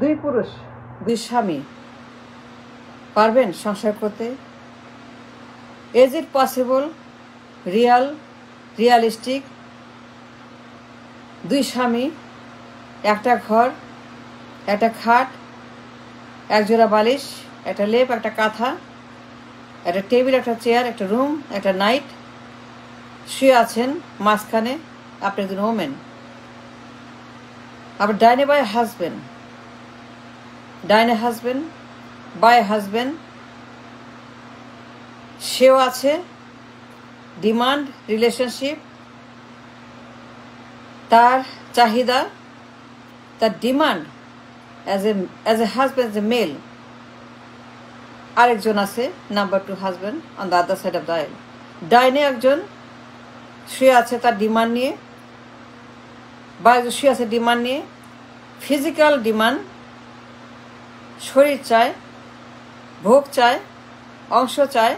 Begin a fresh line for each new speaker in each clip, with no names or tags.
দুই পুরুষ দুই স্বামী পারবেন সংসার করতে? Is it possible, realistic? দুই স্বামী, একটা ঘর, একটা খাট, এক জোড়া বালিশ, একটা লেপ, একটা কাঁথা, একটা টেবিল, একটা চেয়ার, একটা রুম, একটা নাইট, শুয়ে আছেন মাঝখানে আপনি একজন ওমেন। আবার ডাইনে বাই হাজবেন্ড, বাই হাজবেন্ড, সেও আছে। ডিমান্ড রিলেশনশিপ, তার চাহিদা, তার demand as a husband, a male. আরেকজন আছে number 2 husband on the other side of the aisle. ডাইনে একজন শুয়ে আছে তার ডিমান্ড নিয়ে, বা একজন শুয়ে আছে ডিমান্ড নিয়ে। ফিজিক্যাল ডিমান্ড, শরীর চায়, ভোগ চায়, অংশ চায়,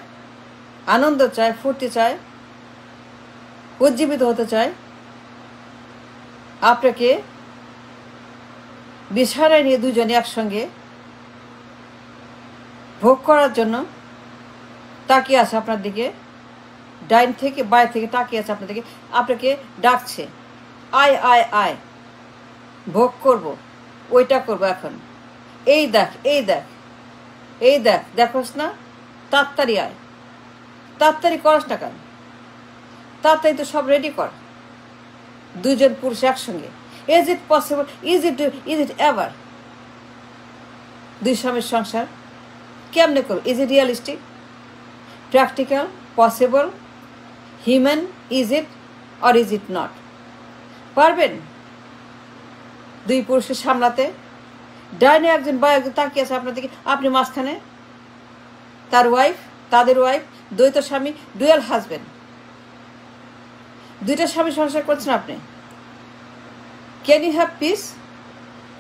আনন্দ চায়, ফুর্তি চায়, উজ্জীবিত হতে চায়। আপনাকে বিছানায় নিয়ে দুজনে একসঙ্গে ভোগ করার জন্য তাকিয়ে আছে আপনার দিকে, ডাইন থেকে বাই থেকে তাকিয়ে আছে আপনার দিকে, আপনাকে ডাকছে, আয় আয় আয়, ভোগ করব, ওইটা করবো এখন, এই দেখ এই দেখ এই দেখ, দেখোস না, তাড়াতাড়ি আয়, তাড়াতাড়ি করস না কেন, তাড়াতাড়ি তো সব রেডি কর। দুজন পুরুষ একসঙ্গে। Is it possible, is it ever? দুই স্বামীর সংসার কেমনে করবো? Is it realistic, practical, possible, human? Is it or is it not? পারবেন দুই পুরুষকে সামলাতে? ডাইনে একজন বা একজন তাকিয়ে আছে আপনার দিকে, আপনি মাঝখানে, তার ওয়াইফ, তাদের ওয়াইফ, দ্বৈত স্বামী, ডুয়াল হাজবেন্ড। দুইটা স্বামী সংসার করছেন আপনি। Can you have peace,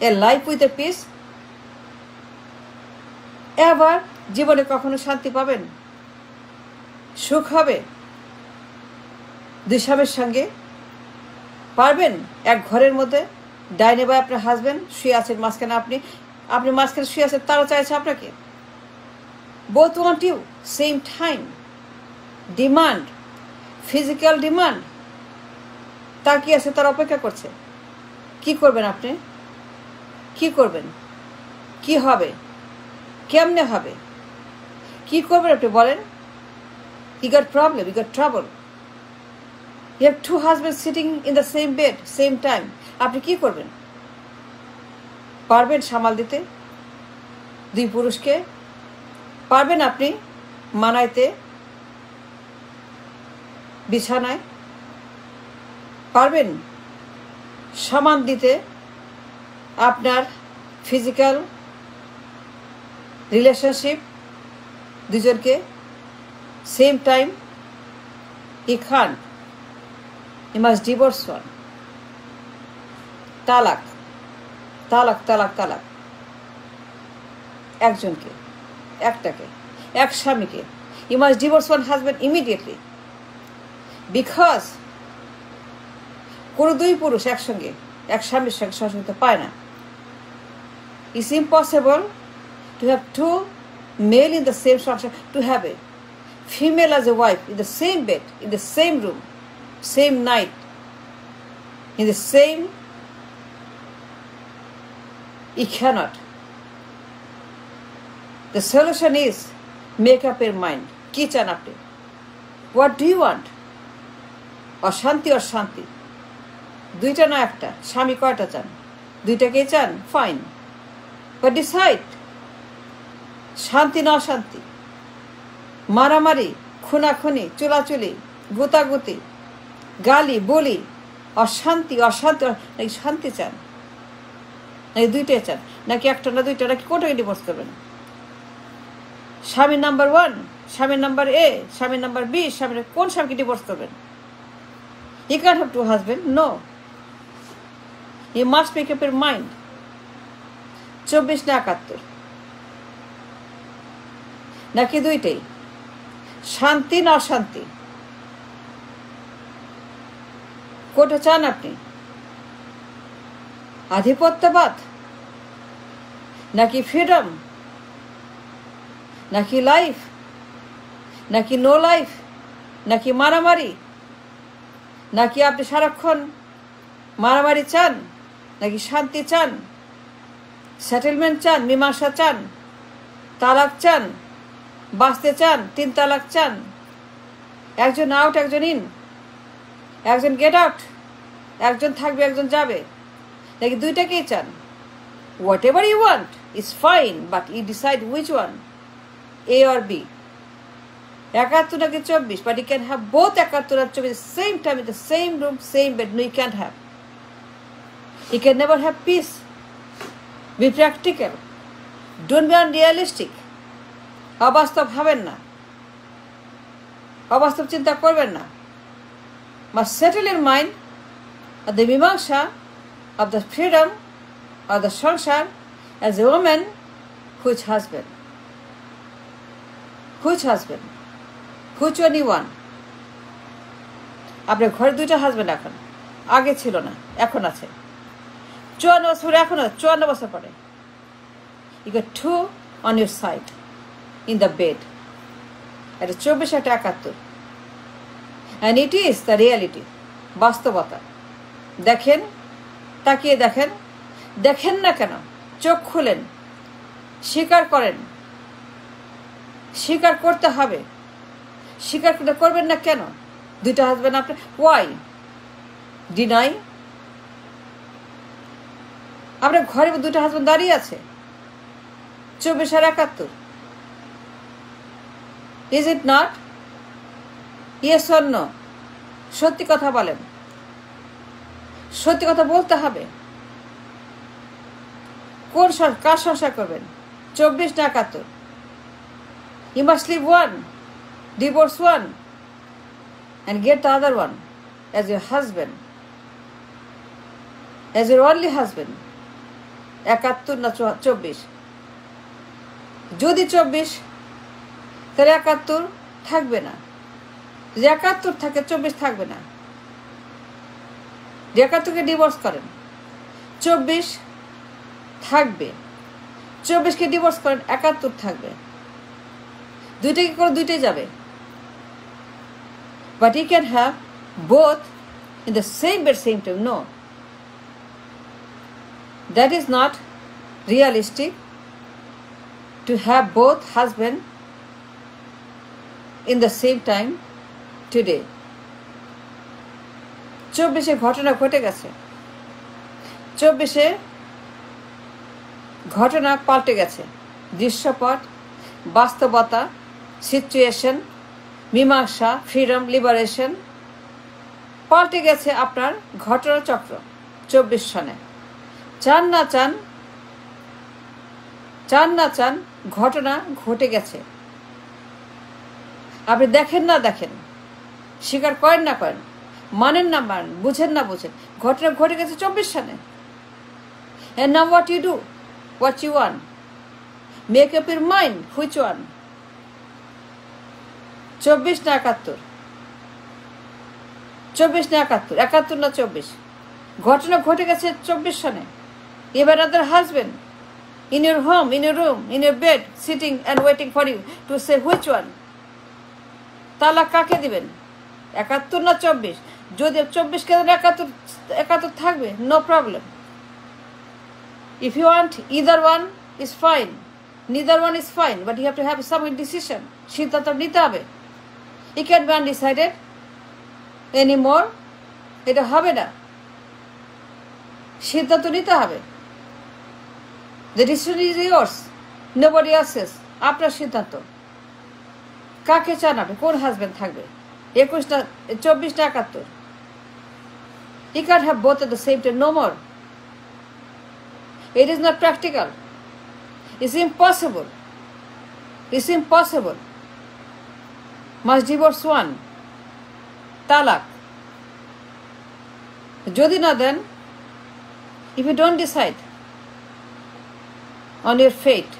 a life with a peace? এবার জীবনে কখনো শান্তি পাবেন, সুখ হবে দুই স্বামীর সঙ্গে? পারবেন এক ঘরের মধ্যে? ডাইনে বাই আপনার হাজবেন্ড শুয়ে আছেন, মাঝখানে আপনি মাঝখানে শুয়ে আছেন, তারা চাইছে আপনাকে। Both want you same time. Demand, physical demand, তাকিয়ে আছে, তারা অপেক্ষা করছে। কি করবেন আপনি? কি করবেন? কি হবে? কেমনে হবে? কি করবেন আপনি বলেন? You got problem, you got trouble. You have two husbands sitting in the same bed, same time. আপনি কি করবেন? পারবেন সামাল দিতে দুই পুরুষকে? পারবেন আপনি মানাইতে বিছানায়? পারবেন সামান দিতে আপনার ফিজিক্যাল রিলেশনশিপ দুজনকে same time? You can't. You must divorce one. তালাক, তালাক, তালাক, তালাক। একজনকে, একটাকে, এক স্বামীকে। You must divorce one husband immediately. Because কোনো দুই পুরুষ একসঙ্গে এক স্বামীর সঙ্গে সংসার করতে পায় না। It's impossible to have two male in the same structure, to have a female as a wife in the same bed, in the same room, same night, in the same. You cannot. The solution is make up your mind. কি চান আপনি? What do you want? অশান্তি, অশান্তি, দুইটা না একটা? স্বামী কয়টা চান? দুইটাকেই চান? Fine, but decide. শান্তি না অশান্তি, মারামারি, খুনাখুনি, চুলাচুলি, গুতাগুতি, গালি বলি, অশান্তি, অশান্তি, নাকি শান্তি চান? নাকি দুইটাই চান? নাকি একটা না দুইটা? নাকি কোনটাকে ডিভোর্স করবেন? স্বামী নাম্বার 1, স্বামী নাম্বার A, স্বামী নাম্বার B, কোন স্বামীকে ডিভোর্স করবেন? You can't have two husbands, no. You must make up your mind. 24 না 71? নাকি দুইটাই? শান্তি না অশান্তি, কোনটা চান আপনি? আধিপত্যবাদ নাকি ফ্রিডম, নাকি লাইফ, নাকি নো লাইফ, নাকি মারামারি, নাকি আপনি সারাক্ষণ মারামারি চান, নাকি শান্তি চান, সেটেলমেন্ট চান, মীমাংসা চান, তালাক চান, বাঁচতে চান, 3 তালাক চান, একজন আউট একজন ইন, একজন গেট আউট, একজন থাকবে একজন যাবে, নাকি দুইটাকেই চান? Whatever you want is fine, but you decide which one, A or B. 71 নাকি 24, but you can have both 71 and 24 at the same time in the same room, same bed. No, you can't have. You can never have peace. Be practical. Don't be unrealistic. অবাস্তব ভাবেন না, অবাস্তব চিন্তা করবেন না। Must settle your mind at the mimamsa of the freedom of the sansar as a woman. Which husband? Which husband? Which one you want? আপনার ঘরে 2টা হাজবেন্ড এখন, আগে ছিল না, এখন আছে। 54 বছর, এখন 54 বছর পরে you got 2 on your side in the bed. এটা 24 একটা 71, and it is the reality, বাস্তবতা। দেখেন, তাকিয়ে দেখেন, দেখেন না কেন? চোখ খুলেন, স্বীকার করেন, স্বীকার করতে হবে। স্বীকার করবেন না কেন? 2টা হাজবেন্ড আপনার, ওয়াই ডিনাই? আপনার ঘরে 2টা হাজবেন্ড দাঁড়িয়ে আছে, 24 আর 71। Is it not? Yes or no? সত্যি কথা বলেন, সত্যি কথা বলতে হবে। কার সংসার করবেন? 24 না 71? You must leave one, divorce one, and get the other one as your husband, as your only husband. 71 না 24? যদি 24, তাহলে 71 থাকবে না। যদি 71 থাকে, 24 থাকবে না। 71কে ডিভোর্স করেন, 24 থাকবে। 24কে ডিভোর্স করেন, 71 থাকবে। দুইটাকে করে দুইটাই যাবে। But you can have both in the same bed, same time. No. That is not realistic to have both husband in the same time today. 24 ঘটনা ঘটে গেছে। 24 ঘটনা পাল্টে গেছে। দৃশ্যপট, বাস্তবতা, সিচুয়েশন, মীমাংসা, ফ্রিডম, লিবারেশন পাল্টে গেছে আপনার ঘটনাচক্র 24 সনে। চান না চান, চান না চান, ঘটনা ঘটে গেছে। আপনি দেখেন না দেখেন, স্বীকার করেন না করেন, মানেন না মানেন, বুঝেন না বুঝেন, ঘটনা ঘটে গেছে 24 সনে। And now what you do? What you want? Make up your mind. Which one? 24 না 71? 24 না 71? 71 না 24? ঘটনা ঘটে গেছে 24 সনে। You have another husband in your home, in your room, in your bed, sitting and waiting for you to say which one. তালাক কাকে দিবেন? 71 না 24? যদি 24 কে 71 থাকবে, no problem. If you want either one is fine, neither one is fine, but you have to have some decision. সিদ্ধান্ত নিতে হবে। It can't be undecided anymore. এটা হবে না, সিদ্ধান্ত নিতে হবে। The decision is yours, nobody else's. আপনার সিদ্ধান্ত। কাকে চান আপনি? কোন হাজবেন্ড থাকবে? 21 না 24 না 71? You can't have both at the same time, no more. It is not practical. It's impossible. It's impossible. Must divorce one. Talak. যদি না দেন, if you don't decide on your fate,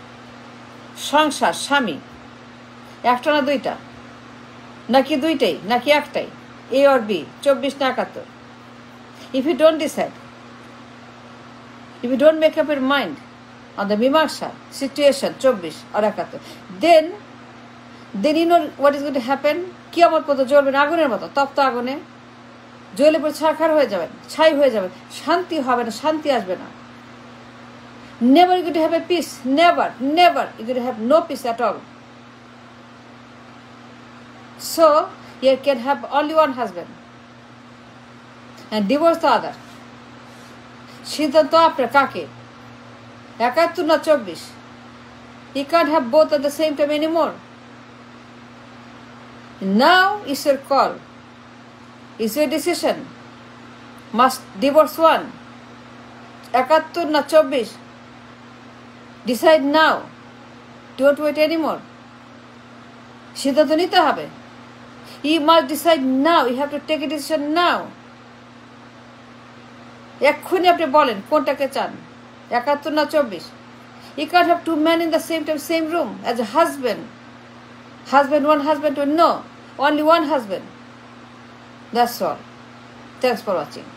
সংসার, স্বামী, একটা না দুইটা, নাকি দুইটাই, নাকি একটাই, A or B, 24 না 71? If you don't decide, if you don't make up your mind, on the mimamsa situation 24 or 71, then you know what is going to happen. কিয়ামত পর্যন্ত জ্বলবেন আগুনের মতো, তপ্ত আগুনে জ্বলে পড়ে ছারখার হয়ে যাবেন, ছাই হয়ে যাবেন, শান্তি হবে না, শান্তি আসবে না। Never you going to have a peace, never you going to have no peace at all. So you can have only one husband and divorce the other. সিদ্ধান্ত আপনার কাকে, 71 না 24? You can't have both at the same time anymore. Now is your call, is your decision. Must divorce one, 71 না 24? Decide now, don't wait anymore. সিদ্ধান্ত নিতে হবে। You must decide now, you have to take a decision now. এক্ষুনি আপনি বলেন কোনটাকে চান, 71 না 24? You can't have two men in the same time, same room as a husband. One husband, no, only one husband. That's all. Thanks for watching.